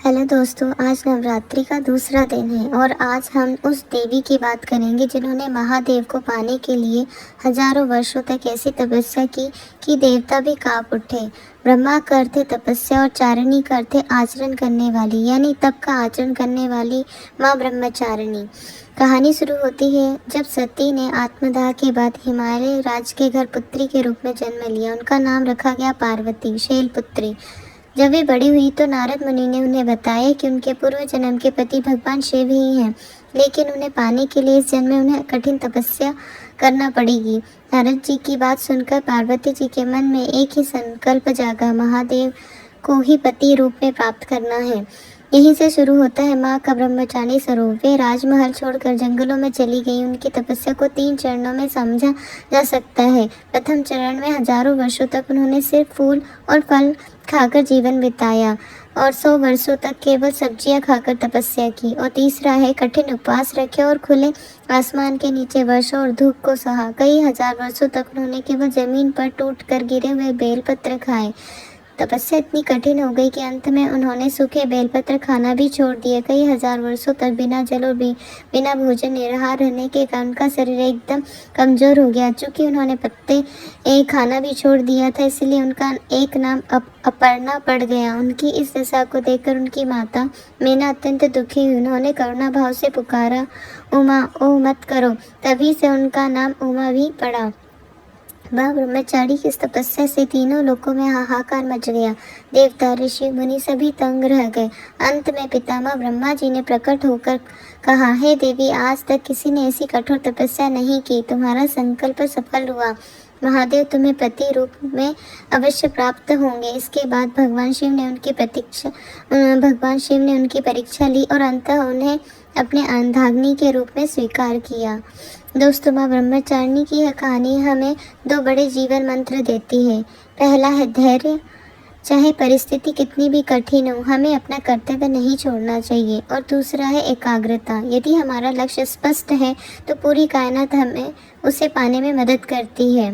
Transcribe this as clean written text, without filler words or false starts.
Hello दोस्तों, आज नवरात्रि का दूसरा दिन है और आज हम उस देवी की बात करेंगे जिन्होंने महादेव को पाने के लिए हजारों वर्षों तक ऐसी तपस्या की कि देवता भी कांप उठे। ब्रह्मा का अर्थ है तपस्या और चारिणी का अर्थ है आचरण करने वाली, यानी तप का आचरण करने वाली माँ ब्रह्मचारिणी। कहानी शुरू होती है जब सती ने आत्मदाह के बाद हिमालय राज के घर पुत्री के रूप में जन्म लिया। उनका नाम रखा गया पार्वती, शैलपुत्री। जब वे बड़ी हुई तो नारद मुनि ने उन्हें बताया कि उनके पूर्व जन्म के पति भगवान शिव ही हैं, लेकिन उन्हें पाने के लिए इस जन्म में उन्हें कठिन तपस्या करना पड़ेगी। नारद जी की बात सुनकर पार्वती जी के मन में एक ही संकल्प जागा, महादेव को ही पति रूप में प्राप्त करना है। यहीं से शुरू होता है माँ का ब्रह्मचारी स्वरूप। वे राजमहल छोड़कर जंगलों में चली गई। उनकी तपस्या को 3 चरणों में समझा जा सकता है। प्रथम चरण में हजारों वर्षों तक उन्होंने सिर्फ फूल और फल खाकर जीवन बिताया और 100 वर्षों तक केवल सब्जियां खाकर तपस्या की। और तीसरा है कठिन उपवास रखे और खुले आसमान के नीचे वर्षा और धूप को सहा। कई हजार वर्षों तक उन्होंने केवल जमीन पर टूट कर गिरे हुए बेलपत्र खाए। तपस्या इतनी कठिन हो गई कि अंत में उन्होंने सूखे बेलपत्र खाना भी छोड़ दिए। कई हजार वर्षों तक बिना जल और बिना भोजन निराहार रहने के कारण उनका शरीर एकदम कमजोर हो गया। चूंकि उन्होंने पत्ते खाना भी छोड़ दिया था, इसलिए उनका एक नाम अपर्णा पड़ गया। उनकी इस दशा को देखकर उनकी माता मीना अत्यंत दुखी हुई। उन्होंने करुणा भाव से पुकारा, उमा, ओ मत करो। तभी से उनका नाम उमा भी पड़ा। वह ब्रह्मचारी की इस तपस्या से तीनों लोकों में हाहाकार मच गया। देवता, ऋषि, मुनि सभी तंग रह गए। अंत में पितामह ब्रह्मा जी ने प्रकट होकर कहा, हे देवी, आज तक किसी ने ऐसी कठोर तपस्या नहीं की। तुम्हारा संकल्प सफल हुआ। महादेव तुम्हें पति रूप में अवश्य प्राप्त होंगे। इसके बाद भगवान शिव ने उनकी परीक्षा ली और अंततः उन्हें अपने अर्धांगिनी के रूप में स्वीकार किया। दोस्तों, माँ ब्रह्मचारिणी की यह कहानी हमें 2 बड़े जीवन मंत्र देती है। पहला है धैर्य। चाहे परिस्थिति कितनी भी कठिन हो, हमें अपना कर्तव्य नहीं छोड़ना चाहिए। और दूसरा है एकाग्रता। यदि हमारा लक्ष्य स्पष्ट है तो पूरी कायनात हमें उसे पाने में मदद करती है।